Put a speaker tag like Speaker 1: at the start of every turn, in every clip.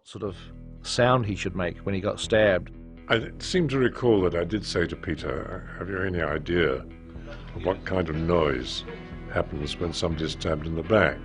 Speaker 1: what sort of sound he should make when he got stabbed.
Speaker 2: I seem to recall that I did say to Peter, have you any idea of what kind of noise happens when somebody's stabbed in the back?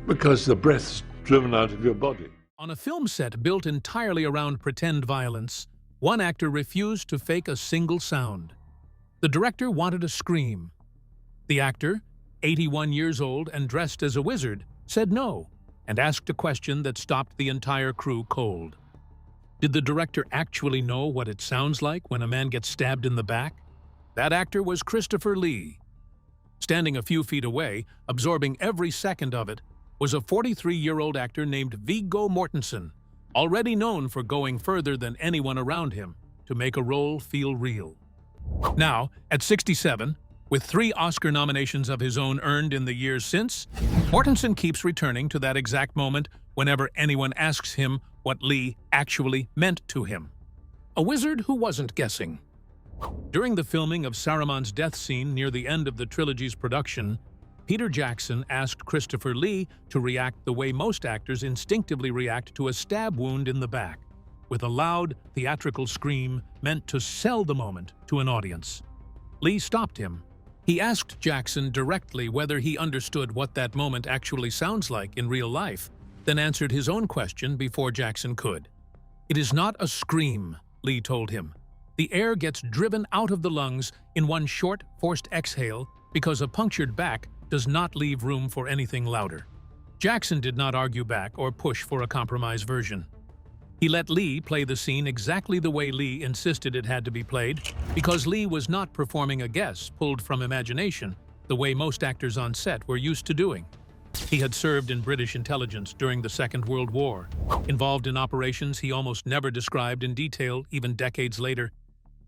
Speaker 2: Because the breath's driven out of your body.
Speaker 3: On a film set built entirely around pretend violence, one actor refused to fake a single sound. The director wanted a scream. The actor, 81 years old and dressed as a wizard, said no and asked a question that stopped the entire crew cold. Did the director actually know what it sounds like when a man gets stabbed in the back? That actor was Christopher Lee. Standing a few feet away, absorbing every second of it, was a 43-year-old actor named Viggo Mortensen, already known for going further than anyone around him to make a role feel real. Now, at 67, with 3 Oscar nominations of his own earned in the years since, Mortensen keeps returning to that exact moment whenever anyone asks him what Lee actually meant to him. A wizard who wasn't guessing. During the filming of Saruman's death scene near the end of the trilogy's production, Peter Jackson asked Christopher Lee to react the way most actors instinctively react to a stab wound in the back, with a loud, theatrical scream meant to sell the moment to an audience. Lee stopped him. He asked Jackson directly whether he understood what that moment actually sounds like in real life, then answered his own question before Jackson could. "It is not a scream," Lee told him. "The air gets driven out of the lungs in one short, forced exhale because a punctured back does not leave room for anything louder." Jackson did not argue back or push for a compromise version. He let Lee play the scene exactly the way Lee insisted it had to be played, because Lee was not performing a guess pulled from imagination, the way most actors on set were used to doing. He had served in British intelligence during the Second World War, involved in operations he almost never described in detail even decades later,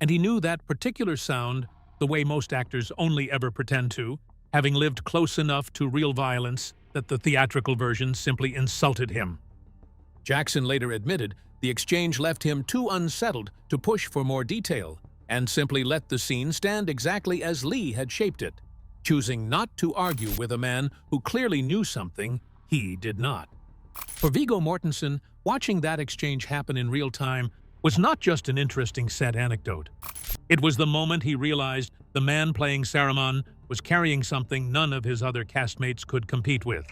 Speaker 3: and he knew that particular sound the way most actors only ever pretend to, having lived close enough to real violence that the theatrical version simply insulted him. Jackson later admitted the exchange left him too unsettled to push for more detail and simply let the scene stand exactly as Lee had shaped it, choosing not to argue with a man who clearly knew something he did not. For Viggo Mortensen, watching that exchange happen in real time was not just an interesting set anecdote. It was the moment he realized the man playing Saruman was carrying something none of his other castmates could compete with.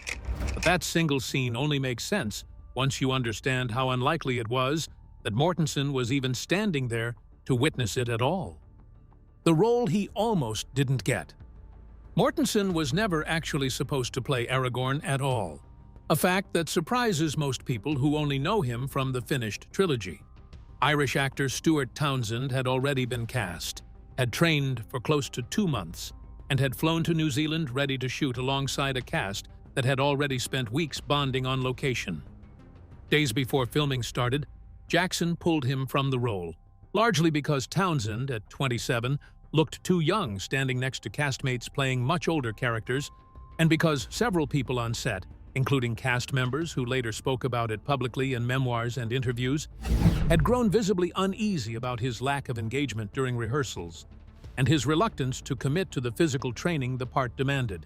Speaker 3: But that single scene only makes sense once you understand how unlikely it was that Mortensen was even standing there to witness it at all. The role he almost didn't get. Mortensen was never actually supposed to play Aragorn at all, a fact that surprises most people who only know him from the finished trilogy. Irish actor Stuart Townsend had already been cast, had trained for close to 2 months, and had flown to New Zealand ready to shoot alongside a cast that had already spent weeks bonding on location. Days before filming started, Jackson pulled him from the role, largely because Townsend, at 27, looked too young standing next to castmates playing much older characters, and because several people on set, including cast members who later spoke about it publicly in memoirs and interviews, had grown visibly uneasy about his lack of engagement during rehearsals and his reluctance to commit to the physical training the part demanded.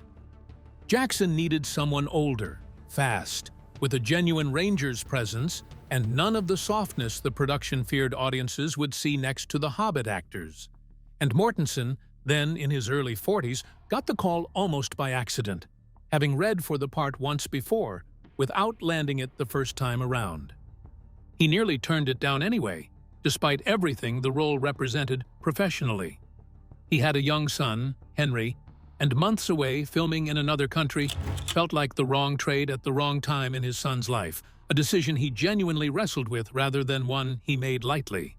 Speaker 3: Jackson needed someone older, fast, with a genuine Ranger's presence and none of the softness the production feared audiences would see next to the Hobbit actors. And Mortensen, then in his early 40s, got the call almost by accident, having read for the part once before, without landing it the first time around. He nearly turned it down anyway, despite everything the role represented professionally. He had a young son, Henry, and months away filming in another country felt like the wrong trade at the wrong time in his son's life, a decision he genuinely wrestled with rather than one he made lightly.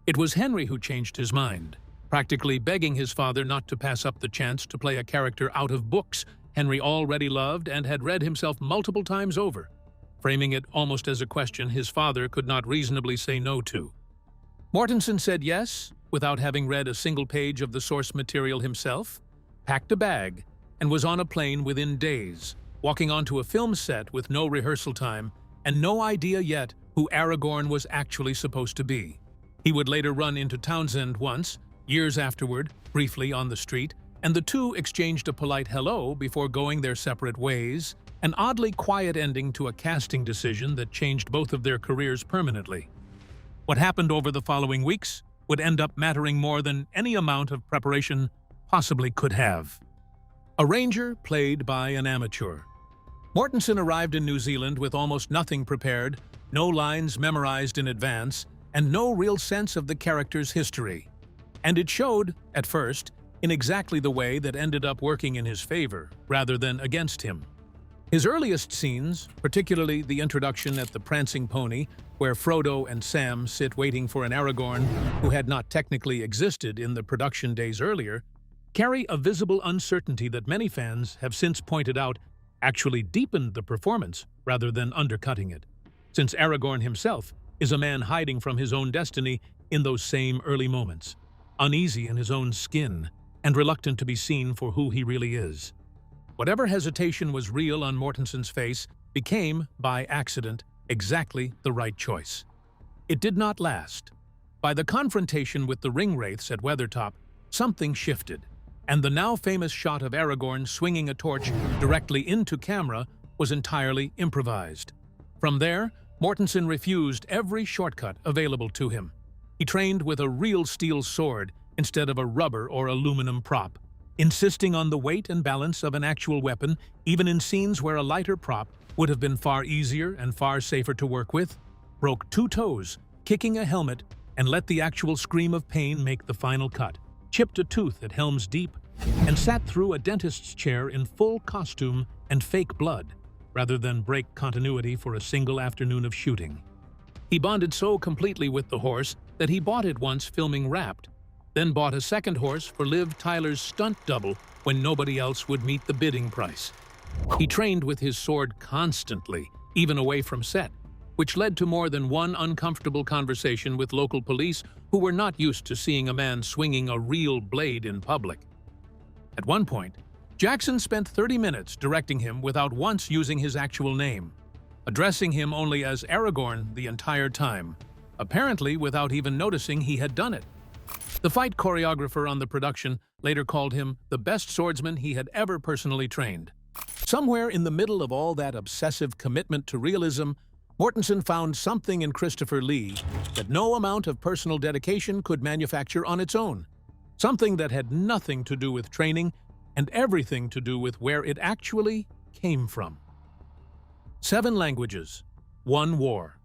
Speaker 3: It was Henry who changed his mind, practically begging his father not to pass up the chance to play a character out of books Henry already loved and had read himself multiple times over, framing it almost as a question his father could not reasonably say no to. Mortensen said yes, without having read a single page of the source material himself, packed a bag, and was on a plane within days, walking onto a film set with no rehearsal time and no idea yet who Aragorn was actually supposed to be. He would later run into Townsend once, years afterward, briefly on the street, and the two exchanged a polite hello before going their separate ways, An oddly quiet ending to a casting decision that changed both of their careers permanently. What happened over the following weeks would end up mattering more than any amount of preparation possibly could have. A ranger played by an amateur. Mortensen arrived in New Zealand with almost nothing prepared, no lines memorized in advance, and no real sense of the character's history. And it showed, at first, in exactly the way that ended up working in his favor, rather than against him. His earliest scenes, particularly the introduction at the Prancing Pony, where Frodo and Sam sit waiting for an Aragorn who had not technically existed in the production days earlier, carry a visible uncertainty that many fans have since pointed out actually deepened the performance rather than undercutting it, since Aragorn himself is a man hiding from his own destiny in those same early moments, uneasy in his own skin and reluctant to be seen for who he really is. Whatever hesitation was real on Mortensen's face became, by accident, exactly the right choice. It did not last. By the confrontation with the ring-wraiths at Weathertop, something shifted, and the now famous shot of Aragorn swinging a torch directly into camera was entirely improvised. From there, Mortensen refused every shortcut available to him. He trained with a real steel sword instead of a rubber or aluminum prop, insisting on the weight and balance of an actual weapon, even in scenes where a lighter prop would have been far easier and far safer to work with, broke 2 toes, kicking a helmet, and let the actual scream of pain make the final cut, chipped a tooth at Helm's Deep, and sat through a dentist's chair in full costume and fake blood, rather than break continuity for a single afternoon of shooting. He bonded so completely with the horse that he bought it once filming Wrapped, then bought a second horse for Liv Tyler's stunt double when nobody else would meet the bidding price. He trained with his sword constantly, even away from set, which led to more than one uncomfortable conversation with local police who were not used to seeing a man swinging a real blade in public. At one point, Jackson spent 30 minutes directing him without once using his actual name, addressing him only as Aragorn the entire time, apparently without even noticing he had done it. The fight choreographer on the production later called him the best swordsman he had ever personally trained. Somewhere in the middle of all that obsessive commitment to realism, Mortensen found something in Christopher Lee that no amount of personal dedication could manufacture on its own. Something that had nothing to do with training and everything to do with where it actually came from. 7 languages, 1 war.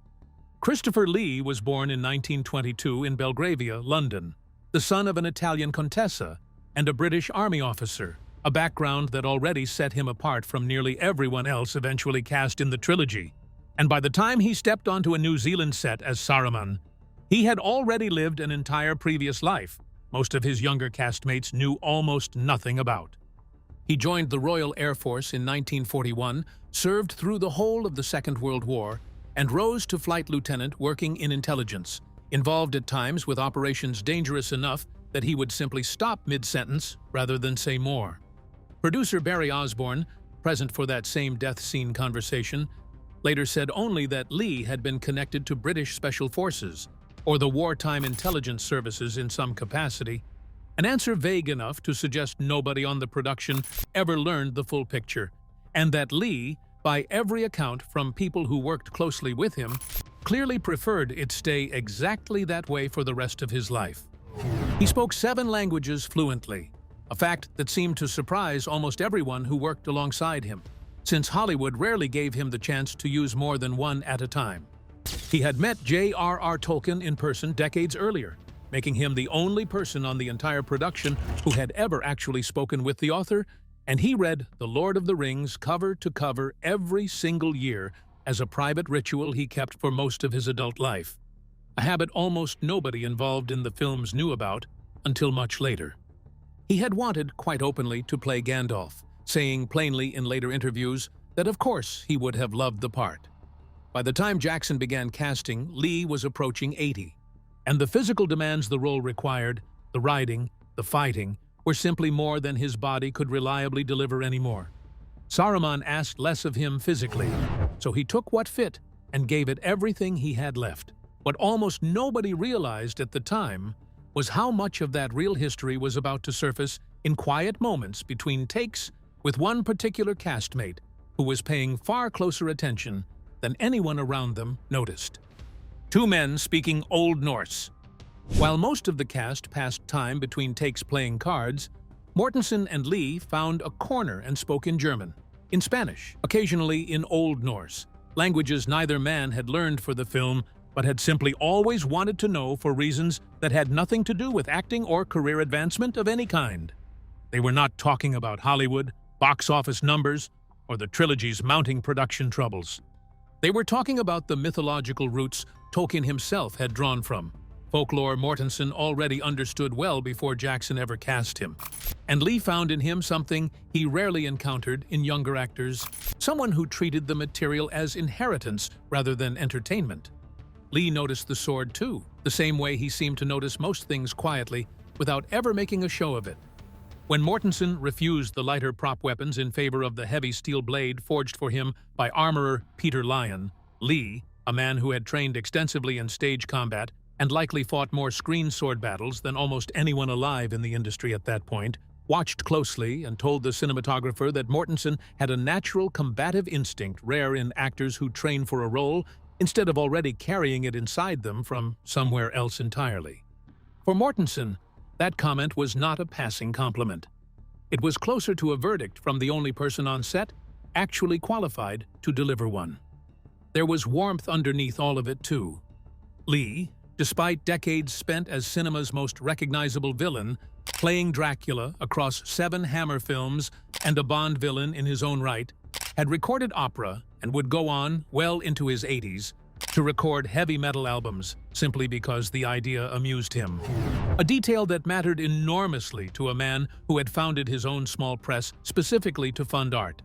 Speaker 3: Christopher Lee was born in 1922 in Belgravia, London, the son of an Italian contessa and a British army officer, a background that already set him apart from nearly everyone else eventually cast in the trilogy. And by the time he stepped onto a New Zealand set as Saruman, he had already lived an entire previous life most of his younger castmates knew almost nothing about. He joined the Royal Air Force in 1941, served through the whole of the Second World War, and rose to flight lieutenant working in intelligence, involved at times with operations dangerous enough that he would simply stop mid-sentence rather than say more. Producer Barry Osborne, present for that same death scene conversation, later said only that Lee had been connected to British Special Forces, or the wartime intelligence services in some capacity, an answer vague enough to suggest nobody on the production ever learned the full picture, and that Lee, by every account from people who worked closely with him, clearly preferred it stay exactly that way for the rest of his life. He spoke 7 languages fluently, a fact that seemed to surprise almost everyone who worked alongside him, since Hollywood rarely gave him the chance to use more than one at a time. He had met J.R.R. Tolkien in person decades earlier, making him the only person on the entire production who had ever actually spoken with the author, and he read The Lord of the Rings cover to cover every single year as a private ritual he kept for most of his adult life, a habit almost nobody involved in the films knew about until much later. He had wanted, quite openly, to play Gandalf, saying plainly in later interviews that of course he would have loved the part. By the time Jackson began casting, Lee was approaching 80, and the physical demands the role required, the riding, the fighting, were simply more than his body could reliably deliver anymore. Saruman asked less of him physically, so he took what fit and gave it everything he had left. What almost nobody realized at the time was how much of that real history was about to surface in quiet moments between takes with one particular castmate, who was paying far closer attention than anyone around them noticed. Two men speaking Old Norse. While most of the cast passed time between takes playing cards, Mortensen and Lee found a corner and spoke in German, in Spanish, occasionally in Old Norse, languages neither man had learned for the film but had simply always wanted to know for reasons that had nothing to do with acting or career advancement of any kind. They were not talking about Hollywood, box office numbers, or the trilogy's mounting production troubles. They were talking about the mythological roots Tolkien himself had drawn from, folklore Mortensen already understood well before Jackson ever cast him. And Lee found in him something he rarely encountered in younger actors, someone who treated the material as inheritance rather than entertainment. Lee noticed the sword too, the same way he seemed to notice most things quietly, without ever making a show of it. When Mortensen refused the lighter prop weapons in favor of the heavy steel blade forged for him by armorer Peter Lyon, Lee, a man who had trained extensively in stage combat and likely fought more screen sword battles than almost anyone alive in the industry at that point, watched closely and told the cinematographer that Mortensen had a natural combative instinct rare in actors who train for a role instead of already carrying it inside them from somewhere else entirely. For Mortensen, that comment was not a passing compliment. It was closer to a verdict from the only person on set actually qualified to deliver one. There was warmth underneath all of it, too. Lee, despite decades spent as cinema's most recognizable villain, playing Dracula across 7 Hammer films and a Bond villain in his own right, had recorded opera and would go on, well into his 80s, to record heavy metal albums simply because the idea amused him. A detail that mattered enormously to a man who had founded his own small press specifically to fund art.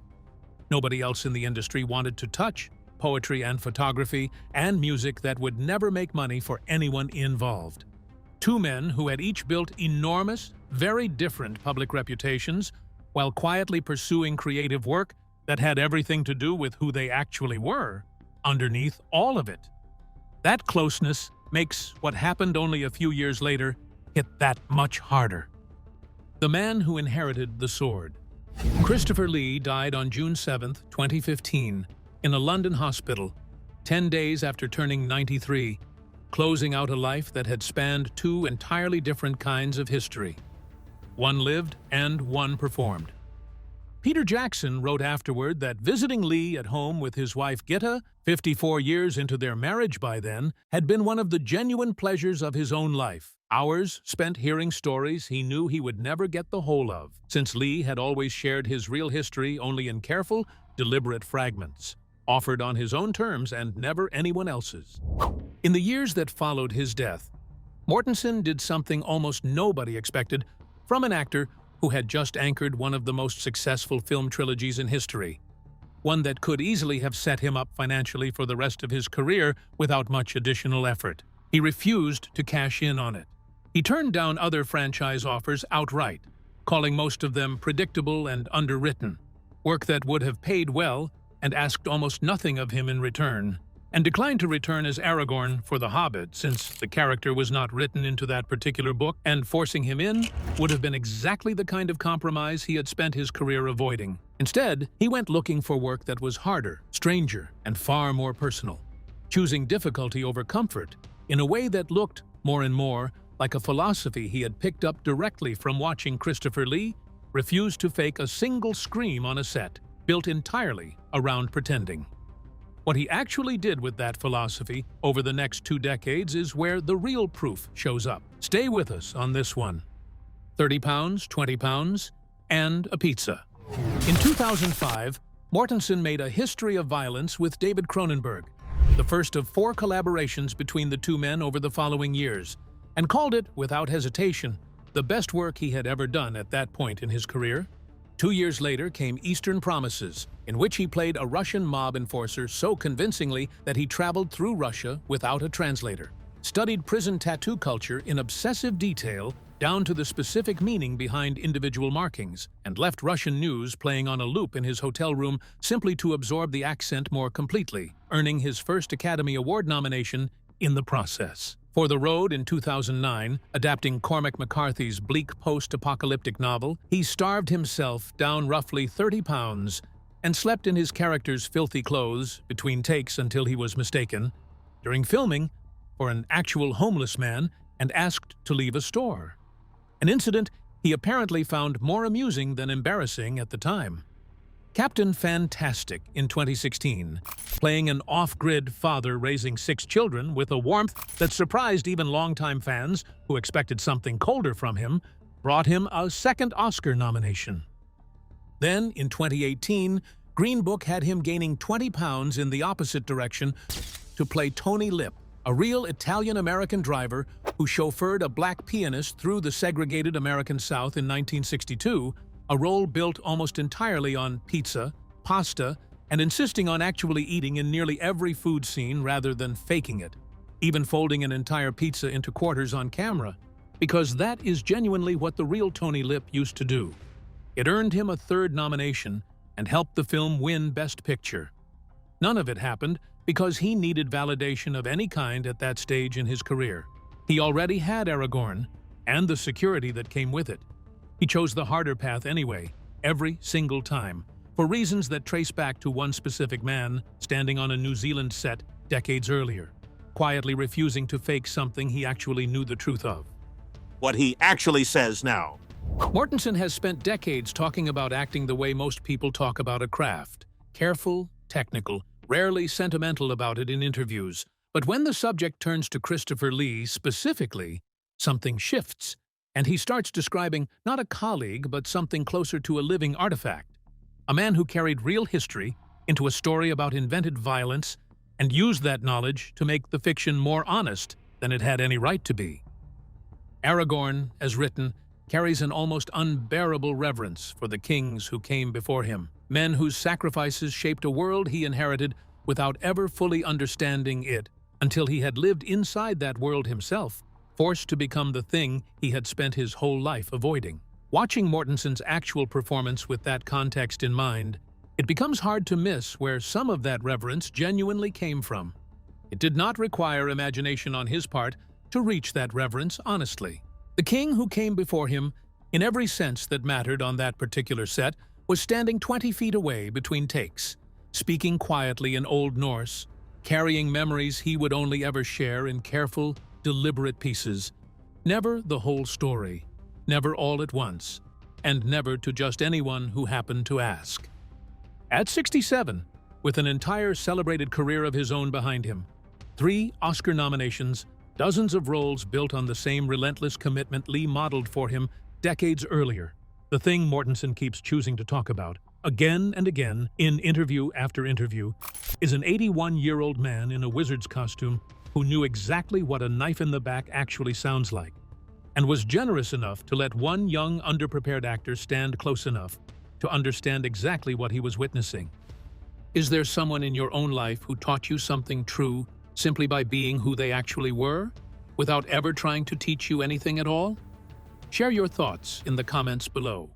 Speaker 3: Nobody else in the industry wanted to touch poetry and photography and music that would never make money for anyone involved. Two men who had each built enormous, very different public reputations while quietly pursuing creative work that had everything to do with who they actually were, underneath all of it. That closeness makes what happened only a few years later hit that much harder. The man who inherited the sword. Christopher Lee died on June 7, 2015, in a London hospital, 10 days after turning 93, closing out a life that had spanned 2 entirely different kinds of history. One lived and one performed. Peter Jackson wrote afterward that visiting Lee at home with his wife Gitta, 54 years into their marriage by then, had been one of the genuine pleasures of his own life. Hours spent hearing stories he knew he would never get the whole of, since Lee had always shared his real history only in careful, deliberate fragments, offered on his own terms and never anyone else's. In the years that followed his death, Mortensen did something almost nobody expected from an actor who had just anchored one of the most successful film trilogies in history, one that could easily have set him up financially for the rest of his career without much additional effort. He refused to cash in on it. He turned down other franchise offers outright, calling most of them predictable and underwritten, work that would have paid well and asked almost nothing of him in return, and declined to return as Aragorn for The Hobbit since the character was not written into that particular book, and forcing him in would have been exactly the kind of compromise he had spent his career avoiding. Instead, he went looking for work that was harder, stranger, and far more personal, choosing difficulty over comfort in a way that looked, more and more, like a philosophy he had picked up directly from watching Christopher Lee refuse to fake a single scream on a set, built entirely around pretending. What he actually did with that philosophy over the next 2 decades is where the real proof shows up. Stay with us on this one. 30 pounds, 20 pounds, and a pizza. In 2005, Mortensen made a history of violence with David Cronenberg, the first of 4 collaborations between the two men over the following years, and called it, without hesitation, the best work he had ever done at that point in his career. 2 years later came Eastern Promises, in which he played a Russian mob enforcer so convincingly that he traveled through Russia without a translator, studied prison tattoo culture in obsessive detail down to the specific meaning behind individual markings, and left Russian news playing on a loop in his hotel room simply to absorb the accent more completely, earning his first Academy Award nomination in the process. For The Road in 2009, adapting Cormac McCarthy's bleak post-apocalyptic novel, he starved himself down roughly 30 pounds and slept in his character's filthy clothes between takes until he was mistaken, during filming, for an actual homeless man and asked to leave a store. An incident he apparently found more amusing than embarrassing at the time. Captain Fantastic in 2016, playing an off-grid father raising 6 children with a warmth that surprised even longtime fans who expected something colder from him, brought him a second Oscar nomination. Then, in 2018, Green Book had him gaining 20 pounds in the opposite direction to play Tony Lip, a real Italian-American driver who chauffeured a black pianist through the segregated American South in 1962, a role built almost entirely on pizza, pasta, and insisting on actually eating in nearly every food scene rather than faking it, even folding an entire pizza into quarters on camera, because that is genuinely what the real Tony Lip used to do. It earned him a 3rd nomination and helped the film win Best Picture. None of it happened because he needed validation of any kind at that stage in his career. He already had Aragorn and the security that came with it. He chose the harder path anyway, every single time, for reasons that trace back to one specific man standing on a New Zealand set decades earlier, quietly refusing to fake something he actually knew the truth of.
Speaker 4: What he actually says now.
Speaker 3: Mortensen has spent decades talking about acting the way most people talk about a craft. Careful, technical, rarely sentimental about it in interviews. But when the subject turns to Christopher Lee specifically, something shifts, and he starts describing not a colleague but something closer to a living artifact. A man who carried real history into a story about invented violence and used that knowledge to make the fiction more honest than it had any right to be. Aragorn, as written, carries an almost unbearable reverence for the kings who came before him, men whose sacrifices shaped a world he inherited without ever fully understanding it until he had lived inside that world himself, forced to become the thing he had spent his whole life avoiding. Watching Mortensen's actual performance with that context in mind, it becomes hard to miss where some of that reverence genuinely came from. It did not require imagination on his part to reach that reverence honestly. The king who came before him, in every sense that mattered on that particular set, was standing 20 feet away between takes, speaking quietly in Old Norse, carrying memories he would only ever share in careful, deliberate pieces, never the whole story, never all at once, and never to just anyone who happened to ask. At 67, with an entire celebrated career of his own behind him, 3 Oscar nominations, dozens of roles built on the same relentless commitment Lee modeled for him decades earlier, the thing Mortensen keeps choosing to talk about, again and again, in interview after interview, is an 81-year-old man in a wizard's costume who knew exactly what a knife in the back actually sounds like, and was generous enough to let one young, underprepared actor stand close enough to understand exactly what he was witnessing. Is there someone in your own life who taught you something true simply by being who they actually were, without ever trying to teach you anything at all? Share your thoughts in the comments below.